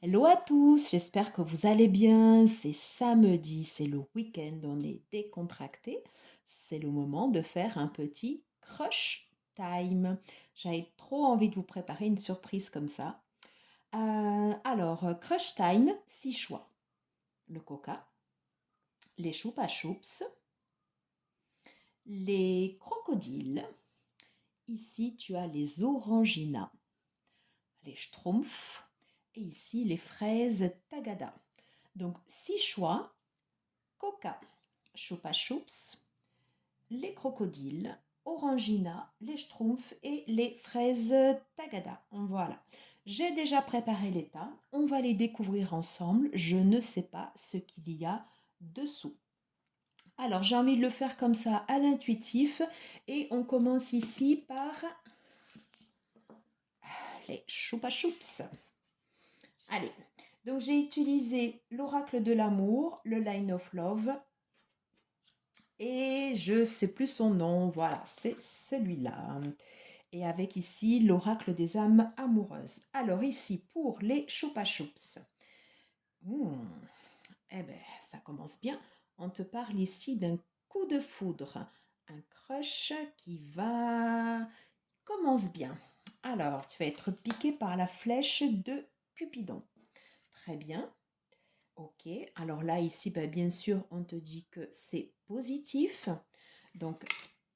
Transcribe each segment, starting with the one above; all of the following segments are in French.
Hello à tous, j'espère que vous allez bien. C'est samedi, c'est le week-end, on est décontracté. C'est le moment de faire un petit crush time. J'avais trop envie de vous préparer une surprise comme ça. Crush time, 6 choix. Le coca, les choupa choups, les crocodiles. Ici, tu as les oranginas, les schtroumpfs et ici les fraises tagada. Donc, 6 choix. Coca, Choupa Choups, les crocodiles, Orangina, les schtroumpfs et les fraises Tagada. Voilà. J'ai déjà préparé les tas. On va les découvrir ensemble. Je ne sais pas ce qu'il y a dessous. Alors, j'ai envie de le faire comme ça à l'intuitif. Et on commence ici par les Choupa Choups. Allez. Donc, j'ai utilisé l'oracle de l'amour, le Line of Love, et je sais plus son nom, voilà, c'est celui-là. Et avec ici l'oracle des âmes amoureuses. Alors ici pour les choupa choups. Hmm, eh ben, ça commence bien. On te parle ici d'un coup de foudre, un crush qui va commence bien. Alors, tu vas être piqué par la flèche de Cupidon. Très bien. Ok. Alors là, ici, bah, bien sûr, on te dit que c'est positif. Donc,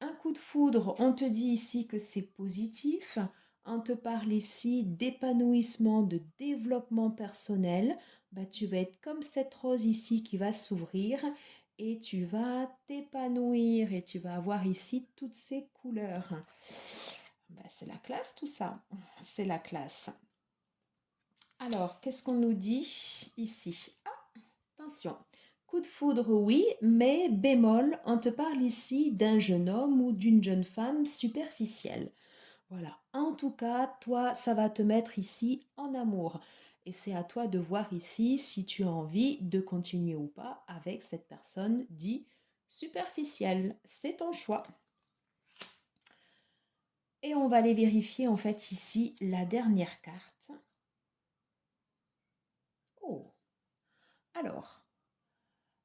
un coup de foudre, on te dit ici que c'est positif. On te parle ici d'épanouissement, de développement personnel. Bah, tu vas être comme cette rose ici qui va s'ouvrir et tu vas t'épanouir et tu vas avoir ici toutes ces couleurs. Bah, c'est la classe tout ça. C'est la classe. Alors, qu'est-ce qu'on nous dit ici? Attention, coup de foudre, oui, mais bémol, on te parle ici d'un jeune homme ou d'une jeune femme superficielle. Voilà, en tout cas, toi, ça va te mettre ici en amour. Et c'est à toi de voir ici si tu as envie de continuer ou pas avec cette personne dit superficielle. C'est ton choix. Et on va aller vérifier en fait ici la dernière carte. Oh, alors,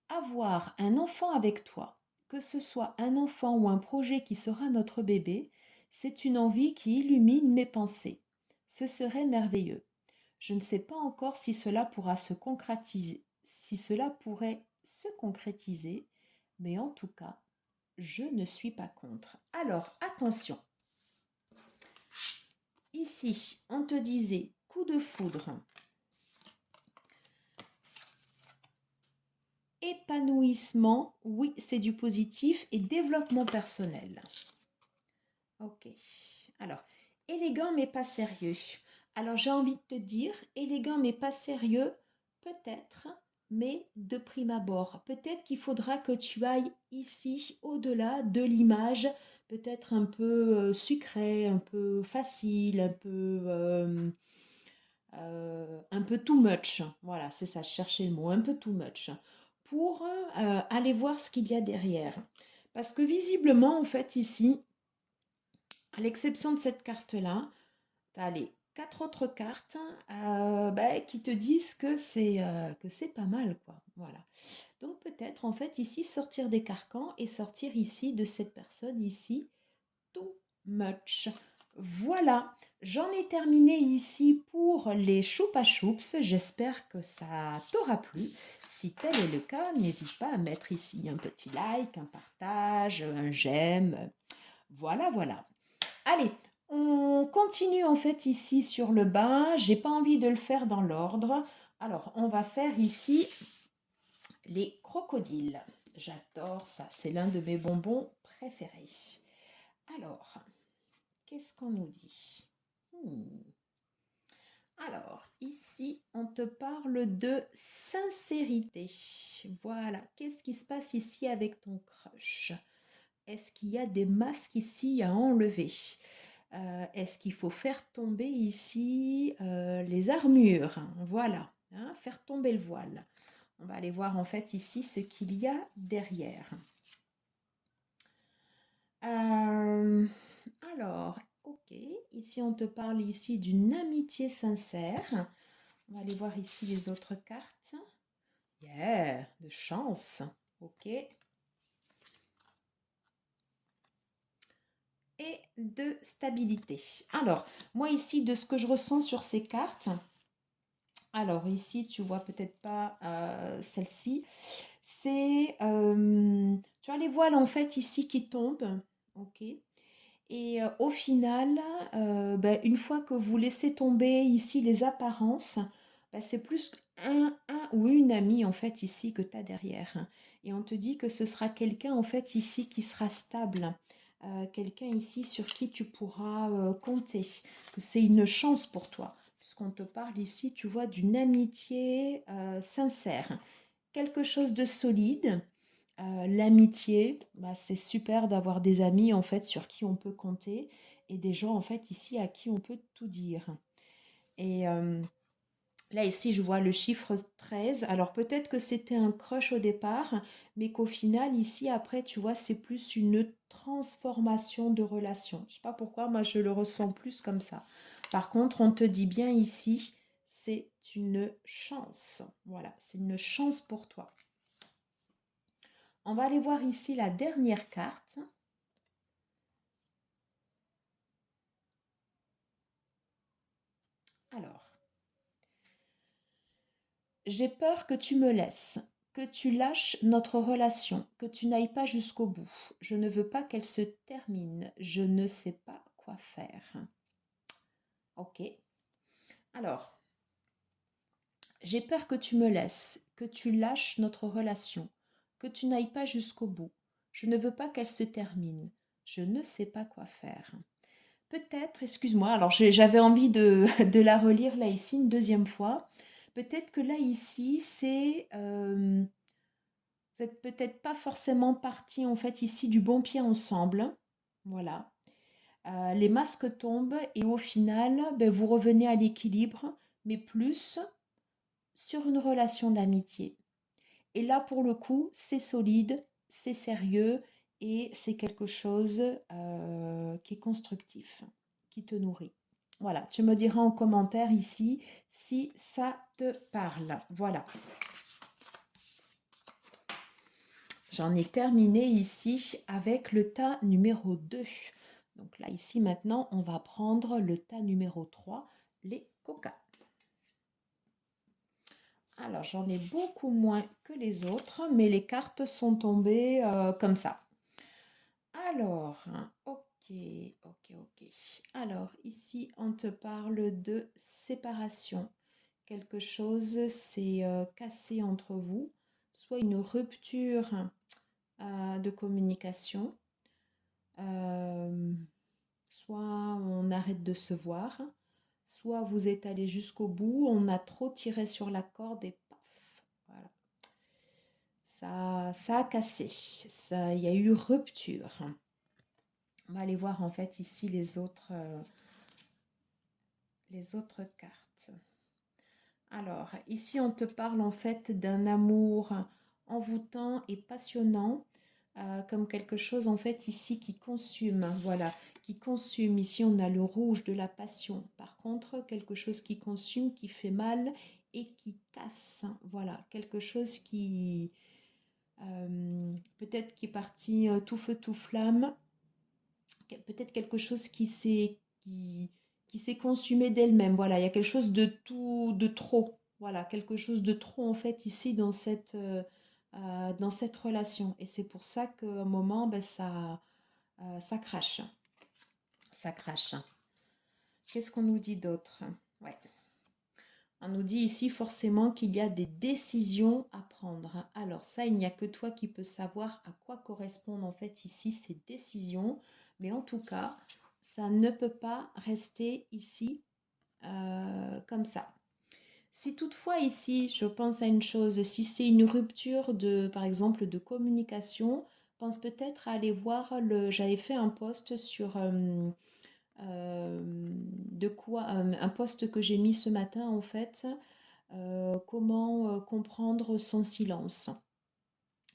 avoir un enfant avec toi, que ce soit un enfant ou un projet qui sera notre bébé, c'est une envie qui illumine mes pensées. Ce serait merveilleux. Je ne sais pas encore si cela pourra se concrétiser, si cela pourrait se concrétiser, mais en tout cas, je ne suis pas contre. Alors, attention. Ici, on te disait coup de foudre, épanouissement, oui, c'est du positif, et développement personnel. Ok. Alors, élégant mais pas sérieux. Alors, j'ai envie de te dire, élégant mais pas sérieux, peut-être, mais de prime abord. Peut-être qu'il faudra que tu ailles ici, au-delà de l'image, peut-être un peu sucré, un peu facile, un peu too much. Voilà, c'est ça, je cherchais le mot, un peu too much. Pour aller voir ce qu'il y a derrière. Parce que visiblement, en fait, ici, à l'exception de cette carte-là, tu as les 4 autres cartes qui te disent que c'est pas mal, quoi. Voilà. Donc peut-être en fait ici sortir des carcans et sortir ici de cette personne ici too much. Voilà, j'en ai terminé ici pour les choupa choups. J'espère que ça t'aura plu. Si tel est le cas, n'hésite pas à mettre ici un petit like, un partage, un j'aime. Voilà, voilà. Allez, on continue en fait ici sur le bas. J'ai pas envie de le faire dans l'ordre. Alors, on va faire ici les crocodiles. J'adore ça, c'est l'un de mes bonbons préférés. Alors, qu'est-ce qu'on nous dit? Alors, ici, on te parle de sincérité. Voilà, qu'est-ce qui se passe ici avec ton crush? Est-ce qu'il y a des masques ici à enlever? Est-ce qu'il faut faire tomber ici les armures? Voilà, hein, faire tomber le voile. On va aller voir en fait ici ce qu'il y a derrière. Euh, alors, ok, ici on te parle ici d'une amitié sincère. On va aller voir ici les autres cartes. Yeah, de chance. Ok. Et de stabilité. Alors, moi ici, de ce que je ressens sur ces cartes, alors ici, tu vois peut-être pas celle-ci, c'est, tu as les voiles en fait ici qui tombent, ok. Et au final, ben, une fois que vous laissez tomber ici les apparences, ben, c'est plus un ou une amie en fait ici que tu as derrière, hein. Et on te dit que ce sera quelqu'un en fait ici qui sera stable, quelqu'un ici sur qui tu pourras compter, que c'est une chance pour toi, puisqu'on te parle ici, tu vois, d'une amitié sincère, quelque chose de solide. L'amitié, bah, c'est super d'avoir des amis en fait sur qui on peut compter et des gens en fait ici à qui on peut tout dire. Et là ici je vois le chiffre 13. Alors peut-être que c'était un crush au départ, mais qu'au final ici après tu vois c'est plus une transformation de relation. Je sais pas pourquoi, moi je le ressens plus comme ça. Par contre, on te dit bien ici, c'est une chance. Voilà, c'est une chance pour toi. On va aller voir ici la dernière carte. Alors, j'ai peur que tu me laisses, que tu lâches notre relation, que tu n'ailles pas jusqu'au bout. Je ne veux pas qu'elle se termine. Je ne sais pas quoi faire. Ok. Alors, j'ai peur que tu me laisses, que tu lâches notre relation, que tu n'ailles pas jusqu'au bout. Je ne veux pas qu'elle se termine. Je ne sais pas quoi faire. Peut-être, excuse-moi, alors j'avais envie de, de la relire là ici une deuxième fois. Peut-être que là ici, c'est... vous n'êtes peut-être pas forcément partis en fait ici du bon pied ensemble. Voilà. Les masques tombent et au final, ben, vous revenez à l'équilibre, mais plus sur une relation d'amitié. Et là, pour le coup, c'est solide, c'est sérieux et c'est quelque chose qui est constructif, qui te nourrit. Voilà, tu me diras en commentaire ici si ça te parle. Voilà, j'en ai terminé ici avec le tas numéro 2. Donc là, ici, maintenant, on va prendre le tas numéro 3, les coca. Alors, j'en ai beaucoup moins que les autres, mais les cartes sont tombées comme ça. Alors, ok, ok, ok. Alors, ici, on te parle de séparation. Quelque chose s'est cassé entre vous, soit une rupture de communication, euh, soit on arrête de se voir, soit vous êtes allé jusqu'au bout, on a trop tiré sur la corde et paf, voilà. Ça a cassé, il y a eu rupture. On va aller voir en fait ici les autres cartes. Alors, ici on te parle en fait d'un amour envoûtant et passionnant, comme quelque chose en fait ici qui consume, voilà, qui consume. Ici on a le rouge de la passion. Par contre, quelque chose qui consume, qui fait mal et qui casse, voilà, quelque chose qui peut-être qui est parti tout feu tout flamme, peut-être quelque chose qui s'est consumé d'elle-même. Voilà, il y a quelque chose de tout, de trop. Voilà, quelque chose de trop en fait ici dans cette relation. Et c'est pour ça qu'à un moment, ben, ça crache. Ça crache. Qu'est-ce qu'on nous dit d'autre? Ouais. On nous dit ici forcément qu'il y a des décisions à prendre. Alors ça, il n'y a que toi qui peux savoir à quoi correspondent en fait ici ces décisions. Mais en tout cas, ça ne peut pas rester ici comme ça. Si toutefois ici, je pense à une chose, si c'est une rupture de, par exemple, de communication, pense peut-être à aller voir j'avais fait un post sur de quoi, un post que j'ai mis ce matin en fait, comment comprendre son silence.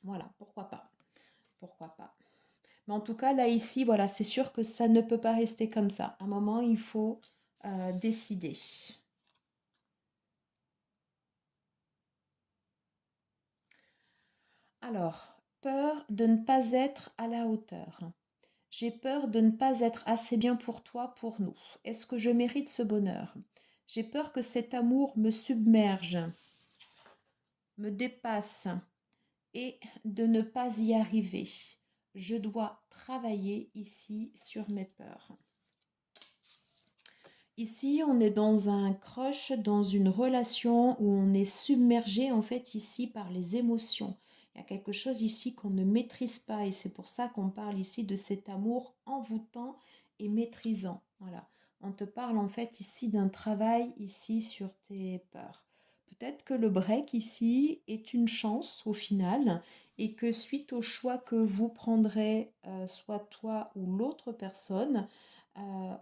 Voilà, pourquoi pas, pourquoi pas. Mais en tout cas, là, ici, voilà, c'est sûr que ça ne peut pas rester comme ça. À un moment, il faut décider. Alors, peur de ne pas être à la hauteur. J'ai peur de ne pas être assez bien pour toi, pour nous. Est-ce que je mérite ce bonheur? J'ai peur que cet amour me submerge, me dépasse et de ne pas y arriver. Je dois travailler ici sur mes peurs. Ici, on est dans un crush, dans une relation où on est submergé en fait ici par les émotions. Il y a quelque chose ici qu'on ne maîtrise pas et c'est pour ça qu'on parle ici de cet amour envoûtant et maîtrisant. Voilà. On te parle en fait ici d'un travail ici sur tes peurs. Peut-être que le break ici est une chance au final et que suite au choix que vous prendrez, soit toi ou l'autre personne,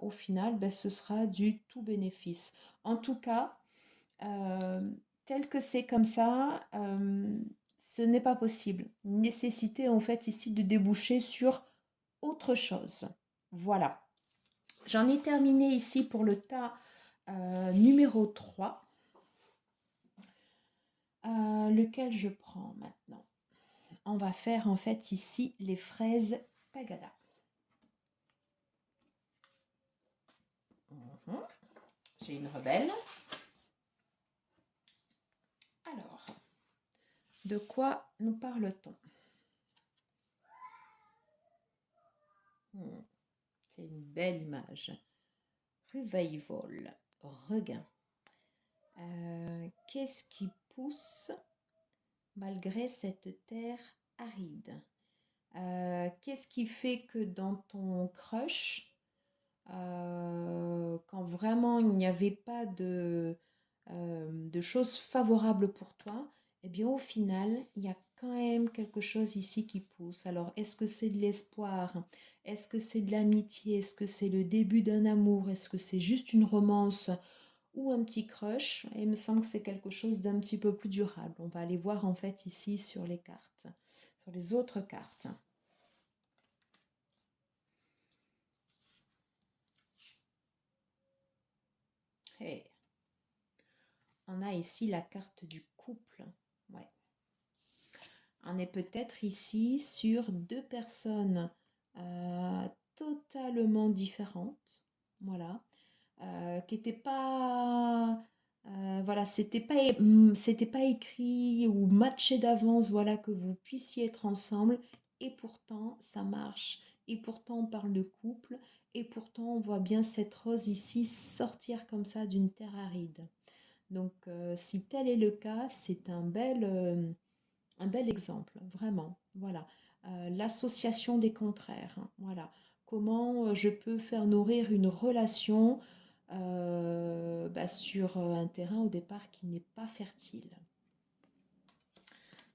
au final, ben, ce sera du tout bénéfice. En tout cas, euh, tel que c'est comme ça, ce n'est pas possible. Nécessité en fait ici de déboucher sur autre chose. Voilà. J'en ai terminé ici pour le tas numéro 3, lequel je prends maintenant. On va faire en fait ici les fraises Tagada. Mhm. J'ai une rebelle. Alors, de quoi nous parle-t-on? C'est une belle image. Revival, regain. Qu'est-ce qui pousse malgré cette terre aride? Qu'est-ce qui fait que dans ton crush, quand vraiment il n'y avait pas de choses favorables pour toi, eh bien au final, il y a quand même quelque chose ici qui pousse. Alors, est-ce que c'est de l'espoir? Est-ce que c'est de l'amitié? Est-ce que c'est le début d'un amour? Est-ce que c'est juste une romance ou un petit crush? Et il me semble que c'est quelque chose d'un petit peu plus durable. On va aller voir en fait ici sur les cartes, sur les autres cartes. Hey. On a ici la carte du couple. Ouais. On est peut-être ici sur deux personnes totalement différentes. Voilà. Qui n'étaient pas. Voilà, c'était pas écrit ou matché d'avance, voilà, que vous puissiez être ensemble. Et pourtant, ça marche. Et pourtant, on parle de couple. Et pourtant, on voit bien cette rose ici sortir comme ça d'une terre aride. Donc, si tel est le cas, c'est un bel exemple, vraiment. Voilà. L'association des contraires. Hein, voilà. Comment je peux faire nourrir une relation bah, sur un terrain au départ qui n'est pas fertile.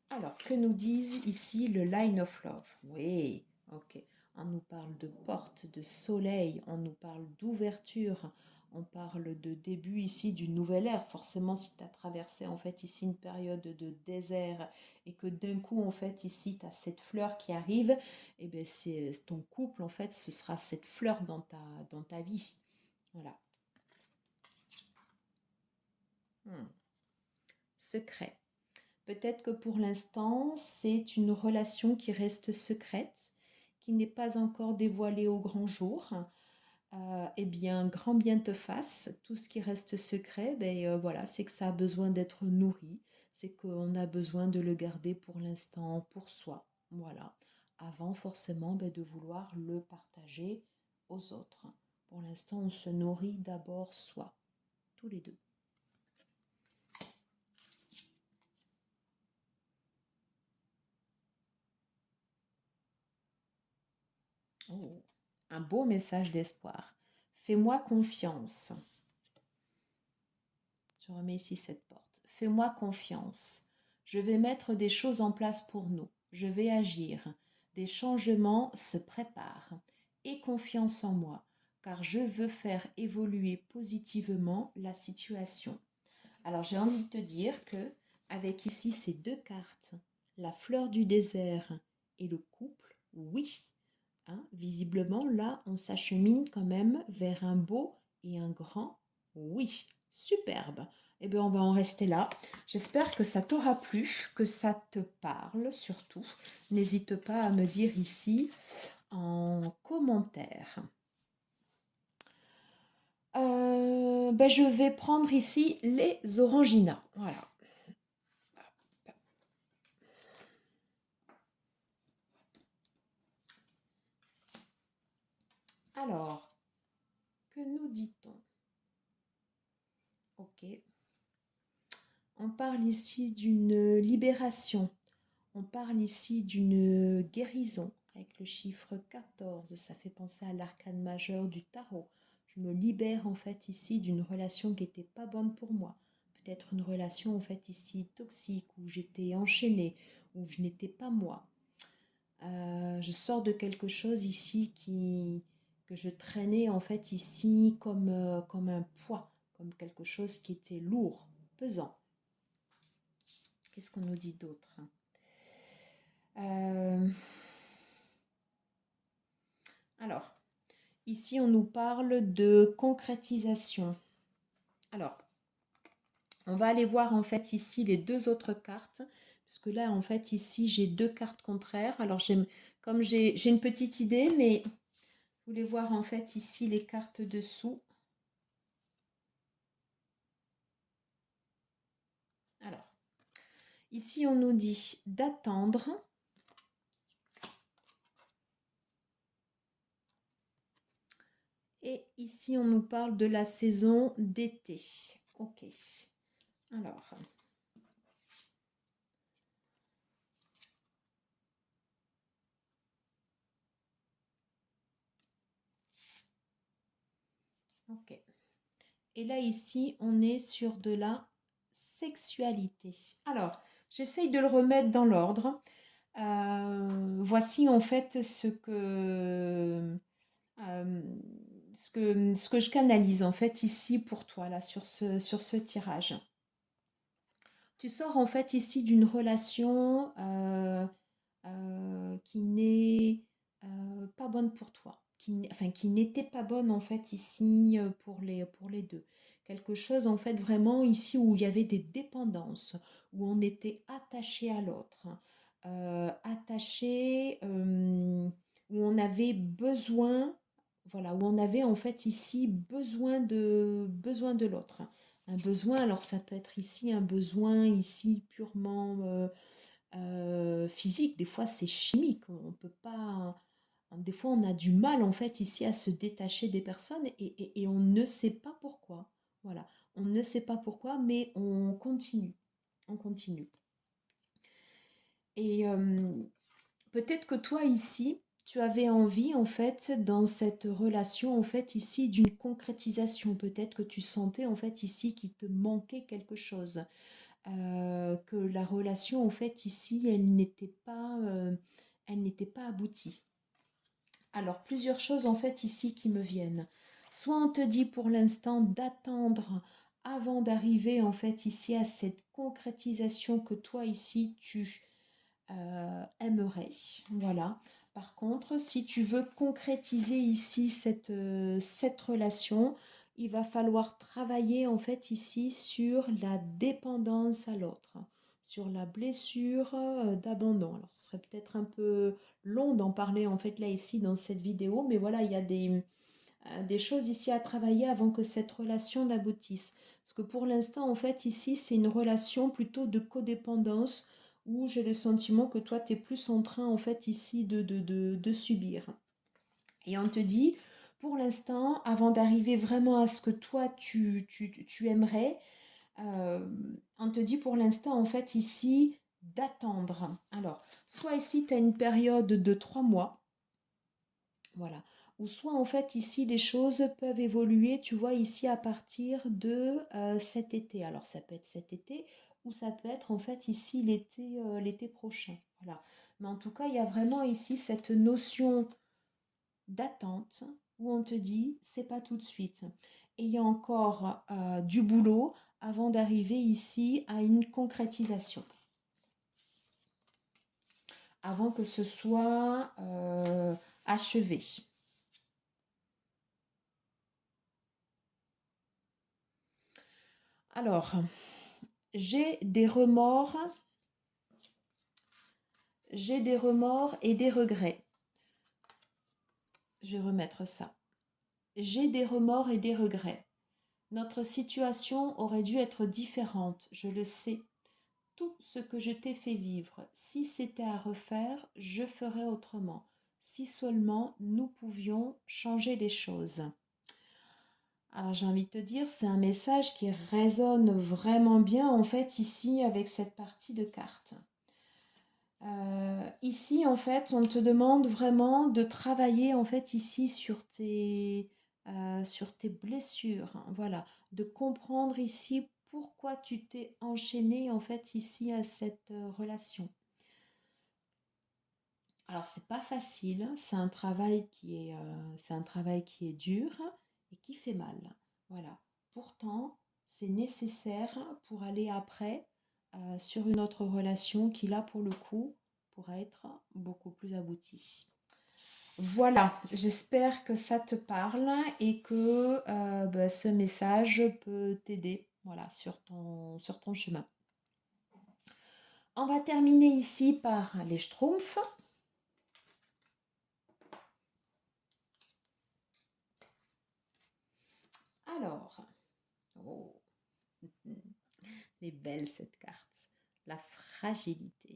Alors, que nous disent ici le line of love? Oui, ok. On nous parle de porte, de soleil, on nous parle d'ouverture, on parle de début ici d'une nouvelle ère. Forcément, si tu as traversé en fait ici une période de désert et que d'un coup en fait ici tu as cette fleur qui arrive, et bien c'est ton couple en fait, ce sera cette fleur dans ta vie. Voilà. Hmm. Secret. Peut-être que pour l'instant, c'est une relation qui reste secrète, qui n'est pas encore dévoilée au grand jour. Eh bien, grand bien te fasse. Tout ce qui reste secret, ben, voilà, c'est que ça a besoin d'être nourri. C'est qu'on a besoin de le garder pour l'instant pour soi. Voilà. Avant forcément ben, de vouloir le partager aux autres. Pour l'instant, on se nourrit d'abord soi, tous les deux. Oh, un beau message d'espoir. Fais-moi confiance. Je remets ici cette porte. Fais-moi confiance. Je vais mettre des choses en place pour nous. Je vais agir. Des changements se préparent. Aie confiance en moi, car je veux faire évoluer positivement la situation. Alors j'ai envie de te dire que avec ici ces deux cartes, la fleur du désert et le couple, oui, hein, visiblement là on s'achemine quand même vers un beau et un grand oui, superbe. Eh bien, on va en rester là. J'espère que ça t'aura plu, que ça te parle surtout. N'hésite pas à me dire ici en commentaire. Ben, je vais prendre ici les oranginas. Voilà. Alors, que nous dit-on? Ok. On parle ici d'une libération. On parle ici d'une guérison avec le chiffre 14. Ça fait penser à l'arcane majeur du tarot. Je me libère en fait ici d'une relation qui n'était pas bonne pour moi. Peut-être une relation en fait ici toxique où j'étais enchaînée, où je n'étais pas moi. Je sors de quelque chose ici que je traînais en fait ici comme un poids, comme quelque chose qui était lourd, pesant. Qu'est-ce qu'on nous dit d'autre? Alors, ici on nous parle de concrétisation. Alors, on va aller voir en fait ici les deux autres cartes, parce que là en fait ici j'ai deux cartes contraires. Alors comme j'ai une petite idée, mais vous voulez voir en fait ici les cartes dessous. Alors, ici on nous dit d'attendre. Et ici on nous parle de la saison d'été. Ok. Alors. Ok. Et là, ici, on est sur de la sexualité. Alors, j'essaye de le remettre dans l'ordre. Voici en fait euh, ce que je canalise en fait ici pour toi, là, sur ce tirage. Tu sors en fait ici d'une relation qui n'est pas bonne pour toi, enfin qui n'était pas bonne en fait ici pour les deux. Quelque chose en fait vraiment ici où il y avait des dépendances, où on était attaché à l'autre, attaché, où on avait besoin, voilà, où on avait en fait ici besoin de l'autre. Un besoin, alors ça peut être ici un besoin ici purement physique, des fois c'est chimique, on peut pas, des fois on a du mal en fait ici à se détacher des personnes et on ne sait pas pourquoi. Voilà, on ne sait pas pourquoi, mais on continue. Et peut-être que toi ici, tu avais envie en fait dans cette relation en fait ici d'une concrétisation. Peut-être que tu sentais en fait ici qu'il te manquait quelque chose. Que la relation en fait ici elle n'était pas aboutie. Alors plusieurs choses en fait ici qui me viennent. Soit on te dit pour l'instant d'attendre avant d'arriver en fait ici à cette concrétisation que toi ici tu aimerais. Voilà. Par contre, si tu veux concrétiser ici cette relation, il va falloir travailler en fait ici sur la dépendance à l'autre, sur la blessure d'abandon. Alors, ce serait peut-être un peu long d'en parler en fait là ici dans cette vidéo, mais voilà, il y a des choses ici à travailler avant que cette relation n'aboutisse. Parce que pour l'instant, en fait, ici, c'est une relation plutôt de codépendance où j'ai le sentiment que toi, tu es plus en train, en fait, ici, de subir. Et on te dit, pour l'instant, avant d'arriver vraiment à ce que toi, tu aimerais, euh, on te dit pour l'instant, en fait, ici, d'attendre. Alors, soit ici, tu as une période de 3 mois, voilà. Ou soit en fait ici les choses peuvent évoluer, tu vois, ici à partir de cet été. Alors ça peut être cet été ou ça peut être en fait ici l'été prochain. Voilà. Mais en tout cas, il y a vraiment ici cette notion d'attente où on te dit c'est pas tout de suite. Et il y a encore du boulot avant d'arriver ici à une concrétisation. Avant que ce soit achevé. Alors, j'ai des remords, j'ai des remords et des regrets. Je vais remettre ça. J'ai des remords et des regrets. Notre situation aurait dû être différente, je le sais. Tout ce que je t'ai fait vivre, si c'était à refaire, je ferais autrement. Si seulement nous pouvions changer les choses. Alors j'ai envie de te dire, c'est un message qui résonne vraiment bien en fait ici avec cette partie de cartes. Ici en fait, on te demande vraiment de travailler en fait ici sur tes blessures, hein, voilà, de comprendre ici pourquoi tu t'es enchaîné en fait ici à cette relation. Alors c'est pas facile, hein, c'est un travail qui est dur et qui fait mal. Voilà. Pourtant, c'est nécessaire pour aller après sur une autre relation qui là pour le coup pourra être beaucoup plus aboutie. Voilà, j'espère que ça te parle et que bah, ce message peut t'aider voilà, sur ton chemin. On va terminer ici par les Schtroumpfs. Alors, oh, elle est belle cette carte. La fragilité.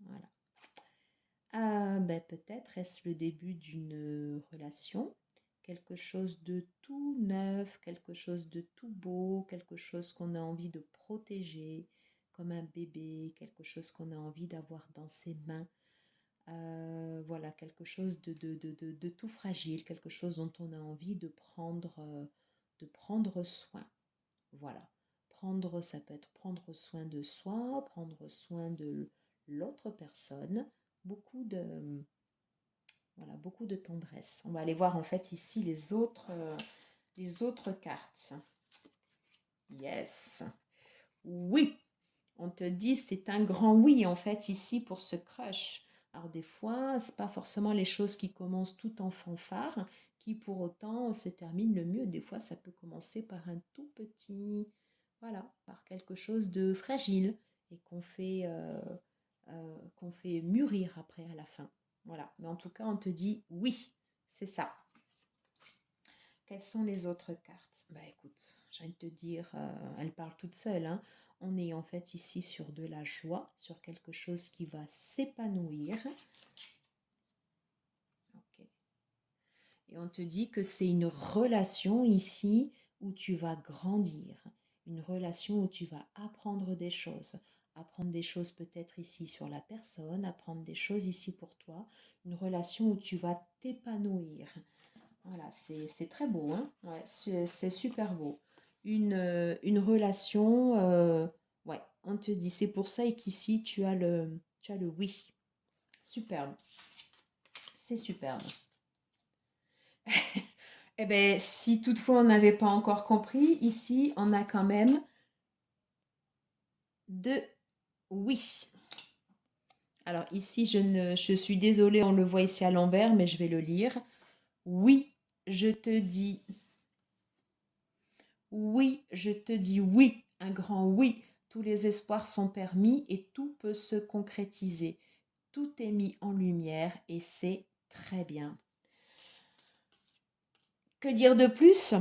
Voilà. Ben, peut-être est-ce le début d'une relation, quelque chose de tout neuf, quelque chose de tout beau, quelque chose qu'on a envie de protéger, comme un bébé, quelque chose qu'on a envie d'avoir dans ses mains. Voilà, quelque chose de tout fragile, quelque chose dont on a envie de prendre soin. Voilà. Prendre, ça peut être prendre soin de soi, prendre soin de l'autre personne. Beaucoup de, voilà, beaucoup de tendresse. On va aller voir en fait ici les autres cartes. Yes. Oui. On te dit c'est un grand oui en fait ici pour ce crush. Alors des fois, c'est pas forcément les choses qui commencent tout en fanfare qui pour autant se terminent le mieux. Des fois, ça peut commencer par un tout petit, voilà, par quelque chose de fragile et qu'on fait mûrir après à la fin. Voilà. Mais en tout cas, on te dit oui, c'est ça. Quelles sont les autres cartes? Bah écoute, j'ai envie de te dire, elles parlent toutes seules, hein. On est en fait ici sur de la joie, sur quelque chose qui va s'épanouir. Ok. Et on te dit que c'est une relation ici où tu vas grandir, une relation où tu vas apprendre des choses peut-être ici sur la personne, apprendre des choses ici pour toi, une relation où tu vas t'épanouir. Voilà, c'est très beau, hein? Ouais, c'est super beau. Une relation, ouais, on te dit, c'est pour ça et qu'ici tu as le oui. Superbe, c'est superbe. Eh bien, si toutefois on n'avait pas encore compris, ici on a quand même deux oui. Alors ici, je suis désolée, on le voit ici à l'envers, mais je vais le lire. Oui, je te dis oui, je te dis oui, un grand oui. Tous les espoirs sont permis et tout peut se concrétiser. Tout est mis en lumière et c'est très bien. Que dire de plus?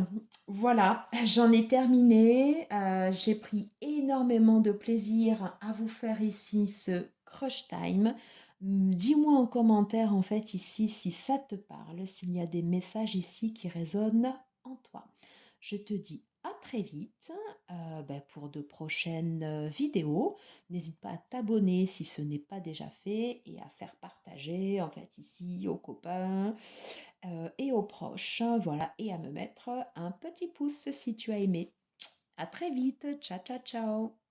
Voilà, j'en ai terminé. J'ai pris énormément de plaisir à vous faire ici ce crush time. Dis-moi en commentaire en fait ici si ça te parle, s'il y a des messages ici qui résonnent en toi. Je te dis à très vite pour de prochaines vidéos. N'hésite pas à t'abonner si ce n'est pas déjà fait et à faire partager en fait ici aux copains et aux proches, voilà, et à me mettre un petit pouce si tu as aimé. À très vite, ciao ciao ciao.